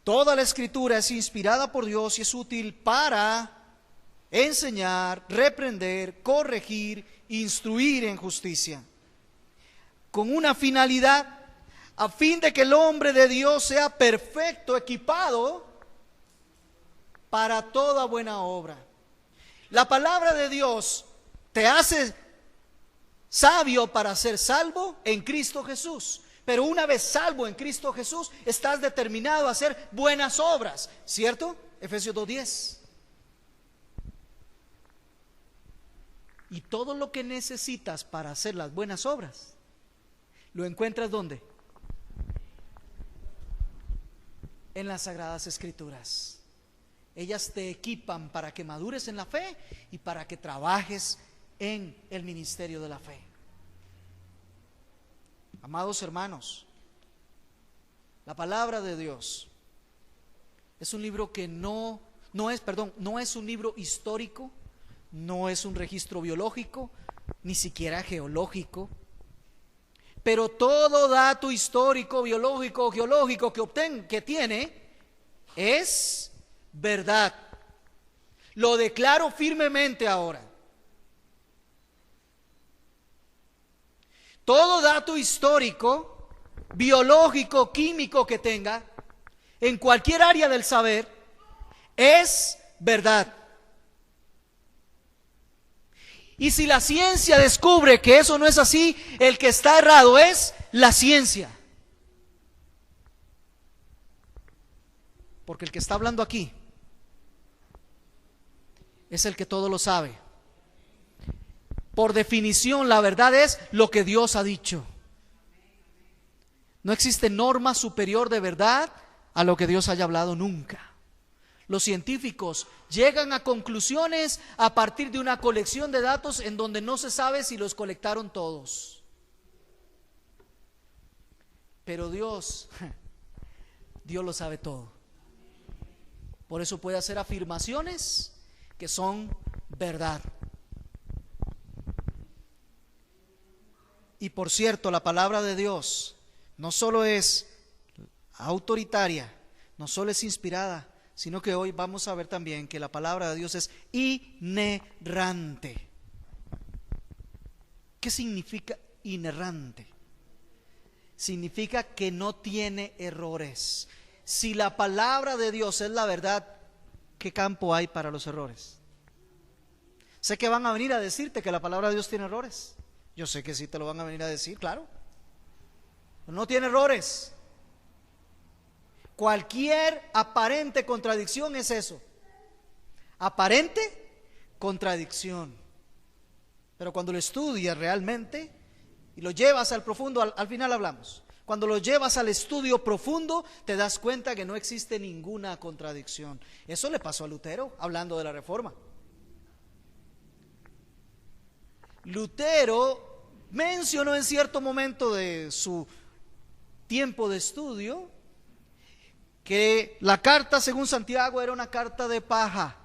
Toda la Escritura es inspirada por Dios y es útil para enseñar, reprender, corregir, instruir en justicia, con una finalidad, a fin de que el hombre de Dios sea perfecto, equipado para toda buena obra. La palabra de Dios te hace sabio para ser salvo en Cristo Jesús. Pero una vez salvo en Cristo Jesús, estás determinado a hacer buenas obras, ¿cierto? Efesios 2:10. Y todo lo que necesitas para hacer las buenas obras, ¿lo encuentras dónde? En las Sagradas Escrituras. Ellas te equipan para que madures en la fe y para que trabajes en el ministerio de la fe. Amados hermanos, la palabra de Dios es un libro que no es un libro histórico, no es un registro biológico, ni siquiera geológico. Pero todo dato histórico, biológico, geológico que tiene es verdad. Lo declaro firmemente ahora. Todo dato histórico, biológico, químico que tenga, en cualquier área del saber, es verdad. Y si la ciencia descubre que eso no es así, el que está errado es la ciencia. Porque el que está hablando aquí es el que todo lo sabe. Por definición, la verdad es lo que Dios ha dicho. No existe norma superior de verdad a lo que Dios haya hablado nunca. Los científicos llegan a conclusiones a partir de una colección de datos en donde no se sabe si los colectaron todos. Pero Dios lo sabe todo. Por eso puede hacer afirmaciones que son verdad. Y por cierto, la palabra de Dios no solo es autoritaria, no solo es inspirada, sino que hoy vamos a ver también que la palabra de Dios es inerrante. ¿Qué significa inerrante? Significa que no tiene errores. Si la palabra de Dios es la verdad, ¿qué campo hay para los errores? Sé que van a venir a decirte que la palabra de Dios tiene errores. Yo sé que sí te lo van a venir a decir, claro. No tiene errores. Cualquier aparente contradicción es eso. Aparente contradicción. Pero cuando lo estudias realmente y lo llevas al profundo, al final hablamos. Cuando lo llevas al estudio profundo, te das cuenta que no existe ninguna contradicción. Eso le pasó a Lutero, hablando de la Reforma. Lutero mencionó en cierto momento de su tiempo de estudio que la carta según Santiago era una carta de paja,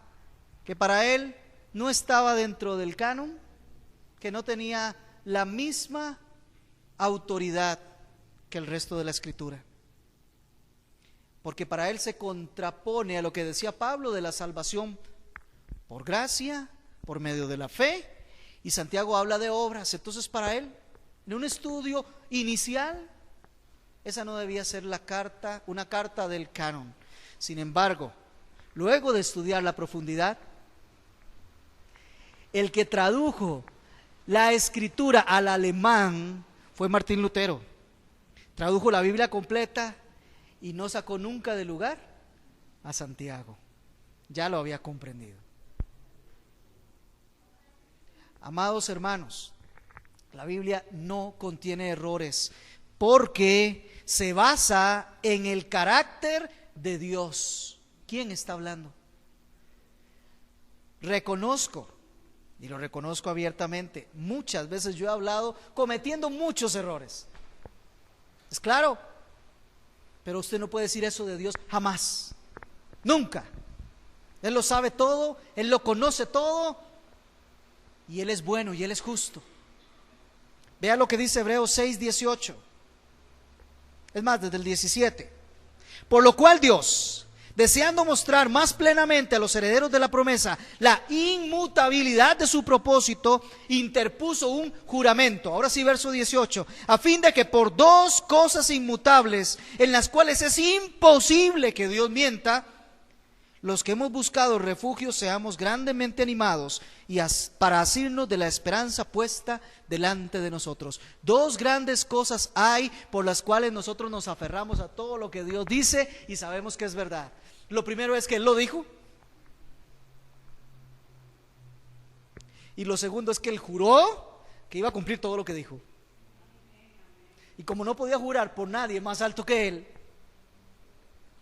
que para él no estaba dentro del canon, que no tenía la misma autoridad que el resto de la Escritura, porque para él se contrapone a lo que decía Pablo de la salvación por gracia, por medio de la fe, y Santiago habla de obras. Entonces para él, en un estudio inicial, esa no debía ser una carta del canon. Sin embargo, luego de estudiar la profundidad, el que tradujo la Escritura al alemán fue Martín Lutero. Tradujo la Biblia completa y no sacó nunca de lugar a Santiago. Ya lo había comprendido. Amados hermanos, la Biblia no contiene errores porque se basa en el carácter de Dios. ¿Quién está hablando? Reconozco, y lo reconozco abiertamente, muchas veces yo he hablado cometiendo muchos errores. ¿Es claro? Pero usted no puede decir eso de Dios jamás, nunca. Él lo sabe todo, Él lo conoce todo, y Él es bueno y Él es justo. Vea lo que dice Hebreos 6:18. Es más, desde el 17. Por lo cual Dios, deseando mostrar más plenamente a los herederos de la promesa la inmutabilidad de su propósito, interpuso un juramento. Ahora sí, verso 18. A fin de que por dos cosas inmutables, en las cuales es imposible que Dios mienta, los que hemos buscado refugio seamos grandemente animados y para asirnos de la esperanza puesta delante de nosotros. Dos grandes cosas hay por las cuales nosotros nos aferramos a todo lo que Dios dice y sabemos que es verdad. Lo primero es que Él lo dijo. Y lo segundo es que Él juró que iba a cumplir todo lo que dijo. Y como no podía jurar por nadie más alto que Él,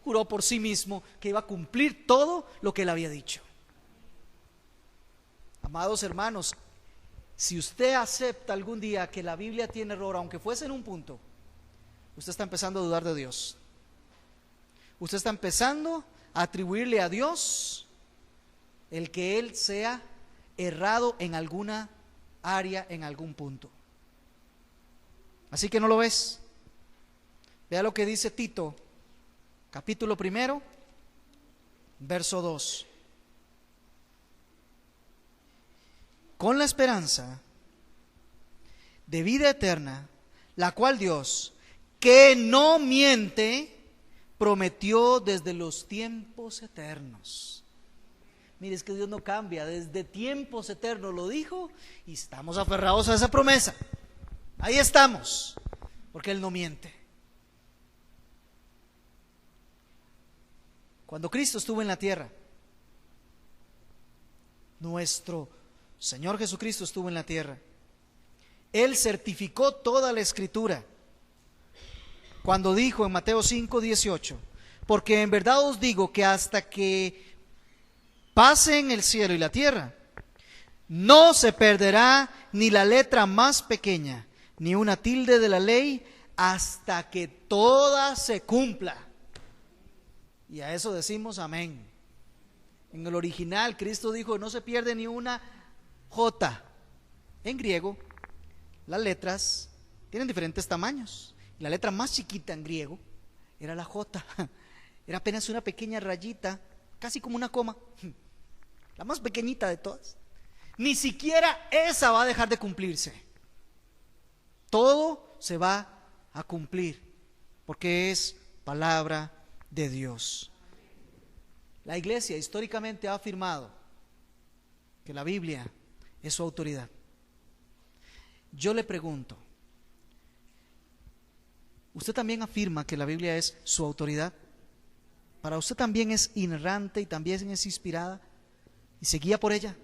juró por sí mismo que iba a cumplir todo lo que Él había dicho. Amados hermanos, si usted acepta algún día que la Biblia tiene error, aunque fuese en un punto, usted está empezando a dudar de Dios. Usted está empezando a atribuirle a Dios el que Él sea errado en alguna área, en algún punto. Así que no lo ves. Vea lo que dice Tito, capítulo 1, verso 2. Con la esperanza de vida eterna, la cual Dios, que no miente, prometió desde los tiempos eternos. Mire, es que Dios no cambia, desde tiempos eternos lo dijo y estamos aferrados a esa promesa. Ahí estamos, porque Él no miente. Cuando Cristo estuvo en la tierra, nuestro Señor Jesucristo estuvo en la tierra, Él certificó toda la Escritura cuando dijo en Mateo 5:18: porque en verdad os digo que hasta que pasen el cielo y la tierra, no se perderá ni la letra más pequeña, ni una tilde de la ley, hasta que toda se cumpla. Y a eso decimos amén. En el original, Cristo dijo, no se pierde ni una J. En griego, las letras tienen diferentes tamaños. La letra más chiquita en griego era la J. Era apenas una pequeña rayita, casi como una coma. La más pequeñita de todas. Ni siquiera esa va a dejar de cumplirse. Todo se va a cumplir, porque es palabra de Dios. La Iglesia históricamente ha afirmado que la Biblia es su autoridad. Yo le pregunto, ¿usted también afirma que la Biblia es su autoridad? ¿Para usted también es inerrante y también es inspirada y se guía por ella?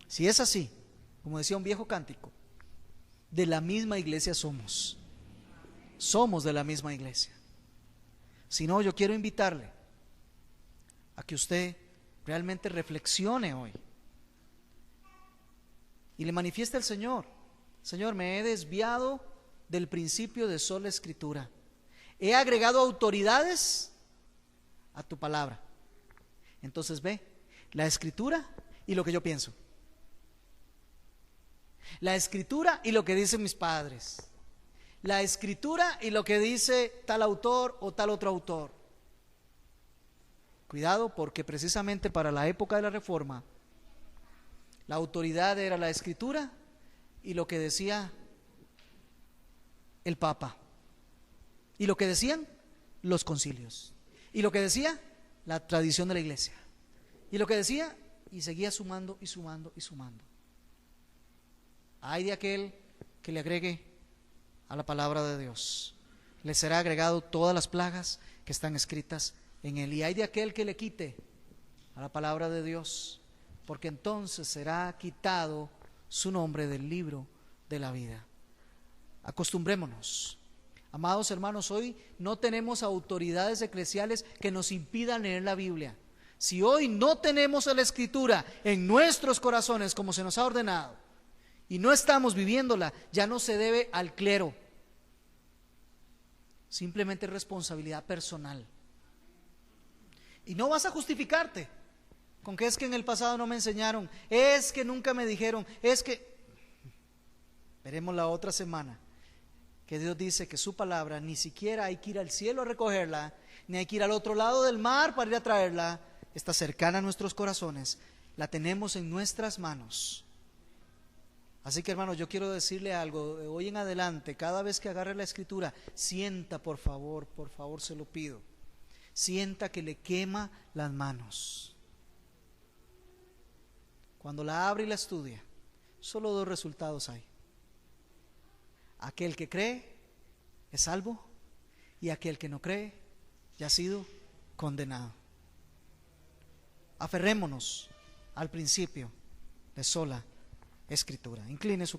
Si es así, como decía un viejo cántico, de la misma iglesia somos. Somos de la misma iglesia. Si no, yo quiero invitarle a que usted realmente reflexione hoy y le manifieste al Señor: Señor, me he desviado del principio de sola escritura, he agregado autoridades a tu palabra. Entonces ve la escritura y lo que yo pienso, la escritura y lo que dicen mis padres, la escritura y lo que dice tal autor o tal otro autor. Cuidado, porque precisamente para la época de la Reforma, la autoridad era la escritura y lo que decía el Papa, y lo que decían los concilios, y lo que decía la tradición de la iglesia, y lo que decía, y seguía sumando y sumando y sumando. Ay de aquel que le agregue a la palabra de Dios, le será agregado todas las plagas que están escritas en él. Y hay de aquel que le quite a la palabra de Dios, porque entonces será quitado su nombre del libro de la vida. Acostumbrémonos, amados hermanos, hoy no tenemos autoridades eclesiales que nos impidan leer la Biblia. Si hoy no tenemos la escritura en nuestros corazones como se nos ha ordenado y no estamos viviéndola, ya no se debe al clero, simplemente es responsabilidad personal. Y no vas a justificarte con que es que en el pasado no me enseñaron, es que nunca me dijeron, es que... Veremos la otra semana que Dios dice que su palabra ni siquiera hay que ir al cielo a recogerla, ni hay que ir al otro lado del mar para ir a traerla. Está cercana a nuestros corazones, la tenemos en nuestras manos. Así que, hermanos, yo quiero decirle algo: de hoy en adelante, cada vez que agarre la escritura, sienta, por favor, se lo pido, sienta que le quema las manos. Cuando la abre y la estudia, solo dos resultados hay: aquel que cree es salvo, y aquel que no cree ya ha sido condenado. Aferrémonos al principio de sola escritura. Incline su